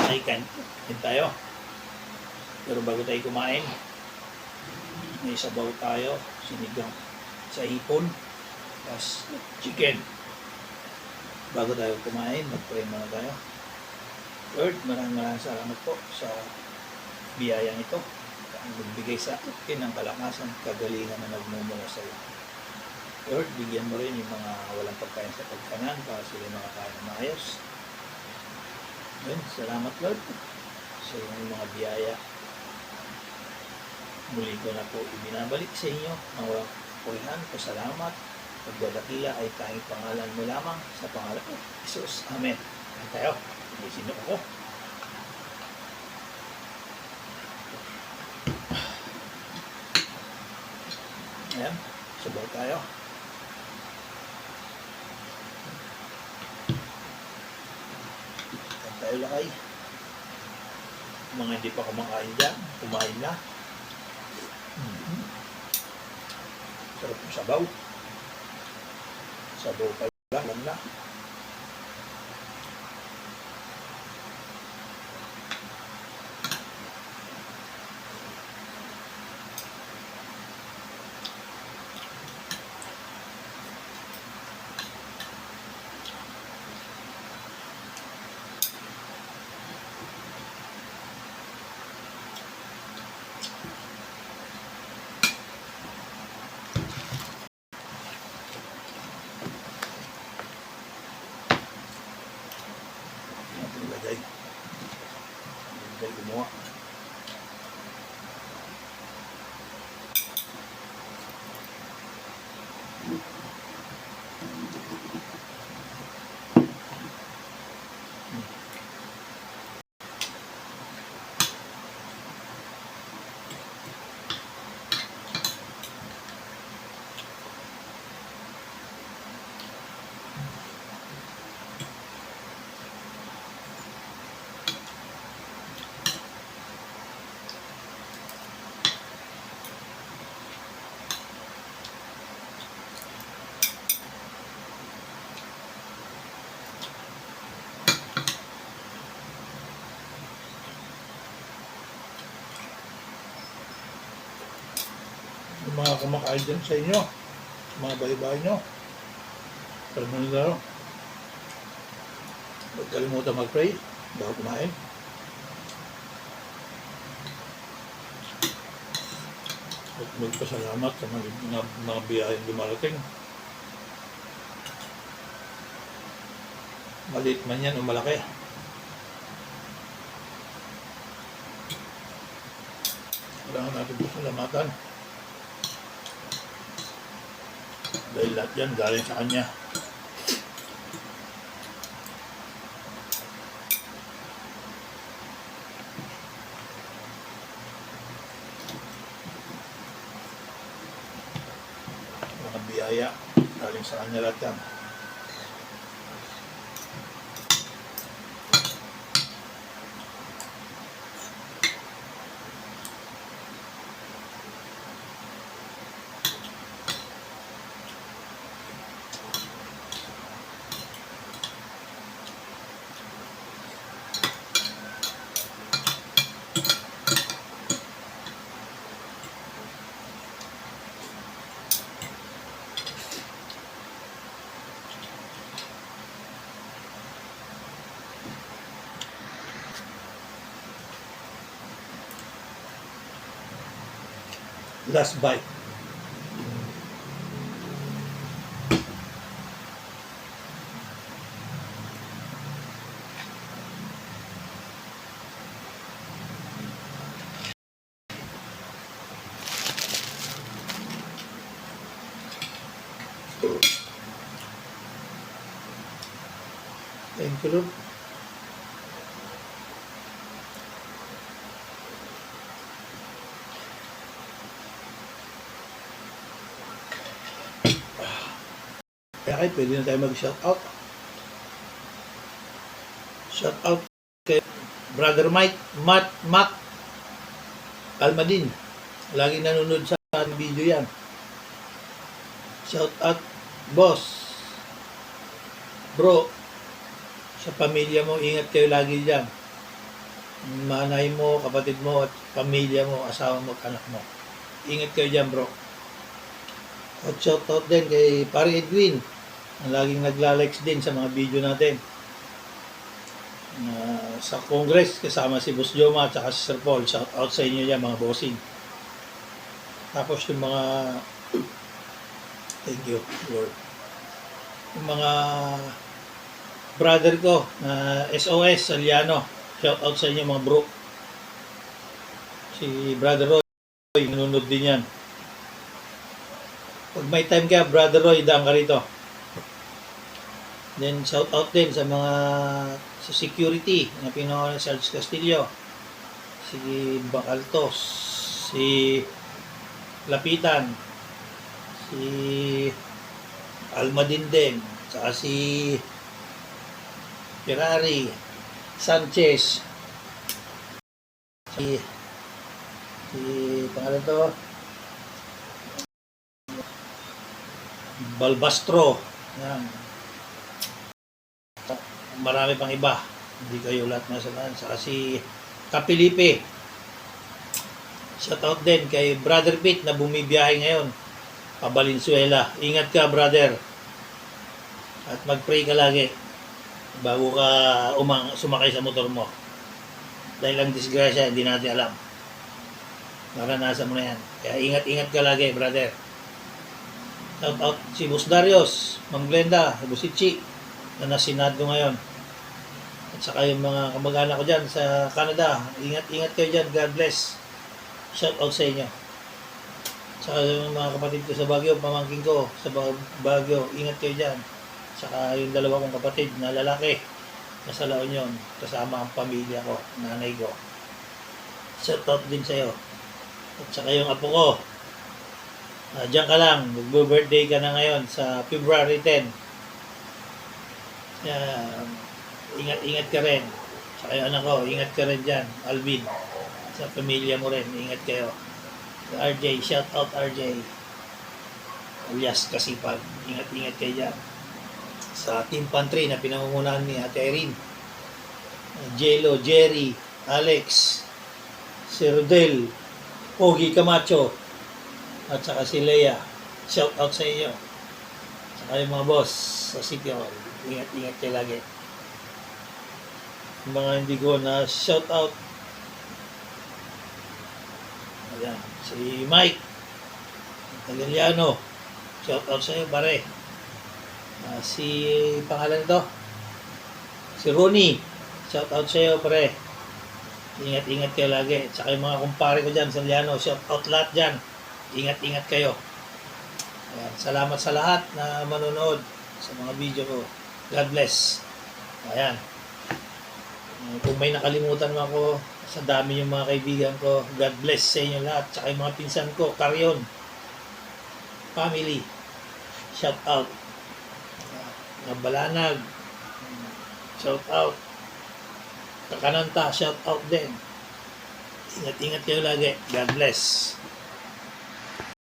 ay kain tayo. Pero bago tayo kumain, may sabaw tayo, sinigang sa hipon, plus chicken. Bago tayo kumain, mag-pray muna tayo. Lord, maraming salamat po sa biyayang ito. Ang magbigay sa atin ng kalakasan, kagalingan na nagmumula sa iyo. Lord, bigyan mo rin yung mga walang pagkain sa pagkanan para sila makakain ng maayos. Yun, salamat Lord sa iyong mga biyaya. Muli ko na po ibinabalik sa inyo ang walang kapulihan, pasalamat, pagdadakila ay tanging pangalan mo lamang sa pangalan ko, Jesus. Amen. Ayan tayo. Isin ako. Ayan, sabaw tayo. Ayan tayo lakay. Mga hindi pa kumakain dyan, kumain na. Sarap yung sabaw. Sabaw pa lang na. Ilagay gumawa. Yung mga kumakain dyan sa inyo, mga bahay-bahay nyo, pero muna daw, huwag kalimutan mag-pray bago kumain. At magpasalamat sa mga biyayang dumarating. Maliit man yan o malaki. Kailangan natin pasalamatan. Dahil lahat yan galing sa Kanya. Mga biyaya galing sa Kanya lahat yan. Last bite. Thank you, Lord. Kaya kahit pwede na tayo mag-shout out. Shout out kay Brother Matt Almadin. Lagi nanonood sa video yan. Shout out, boss. Bro, sa pamilya mo, ingat kayo lagi dyan. manay mo, kapatid mo, at pamilya mo, asawa mo, at anak mo. Ingat kayo dyan, bro. At shoutout din kay Pare Edwin, ang laging nagla-likes din sa mga video natin. Sa Congress, kasama si Boss Joma at saka si Sir Paul. Shoutout sa inyo dyan, mga bossing. Tapos yung mga thank you, Lord. Yung mga brother ko na SOS, Saliano, shout out sa inyo mga bro. Si Brother Roy, nanonood din yan. Pag may time ka, Brother Roy, daan ka rito. Then shout out din sa mga sa security na pinangalan ni Sarge Castillo, si Bacaltos, si Lapitan, si Almadindeng, saka si Ferrari, Sanchez, si pangalan to, Balbastro, yan. Marami pang iba, hindi kayo lahat nasalaan. Saka si Kapilipe, shoutout din kay Brother Pete na bumibiyahe ngayon pa Valenzuela. Ingat ka, brother, at mag-pray ka lagi bago ka sumakay sa motor mo, dahil ang disgrasya hindi natin alam, naranasan mo na yan. Kaya ingat-ingat ka lagi, brother. Shoutout si Boss Darius, Ma'am Glenda, Boss Ichi na nasinado ngayon, at saka yung mga kamag-anak ko dyan sa Canada. Ingat-ingat kayo dyan, God bless. Shout out sa inyo. Saka yung mga kapatid ko sa Baguio, pamangkin ko sa Baguio, ingat kayo dyan. Saka yung dalawa kong kapatid na lalaki na sa La Union, kasama ang pamilya ko, nanay ko. Shout out din sa iyo. At saka yung apo ko, diyan ka lang, mag-birthday ka na ngayon sa February 10. Ingat-ingat ka rin. Saka yung anak ko, ingat ka rin dyan, Alvin. Sa pamilya mo rin, ingat kayo. RJ, shout out RJ, alias Kasipag, ingat-ingat kayo dyan. Sa Team Pantry na pinangungunahan ni Ate Irene, Jello, Jerry, Alex, si Rodel, Pogi Camacho, at saka si Leia, shout out sa inyo. Saka yung mga boss sa City Hall, ingat-ingat kayo lagi. Yung mga hindi ko na shout out, ayan, si Mike Italiano, shout out sa iyo, pare. Si pangalan nito, si Ronnie, shout out sa iyo, pare. Ingat-ingat kayo lagi. Tsaka yung mga kumpare ko dyan sa Liano, shout out lahat dyan. Ingat-ingat kayo. Ayan, salamat sa lahat na manonood sa mga video ko. God bless. Ayan. Kung may nakalimutan mo ako, sa dami yung mga kaibigan ko, God bless sa inyo lahat. Tsaka yung mga pinsan ko, Carrion family, shout out. Mga Balanag, shout out. Kakananta, shout out din. Ingat-ingat kayo lagi. God bless.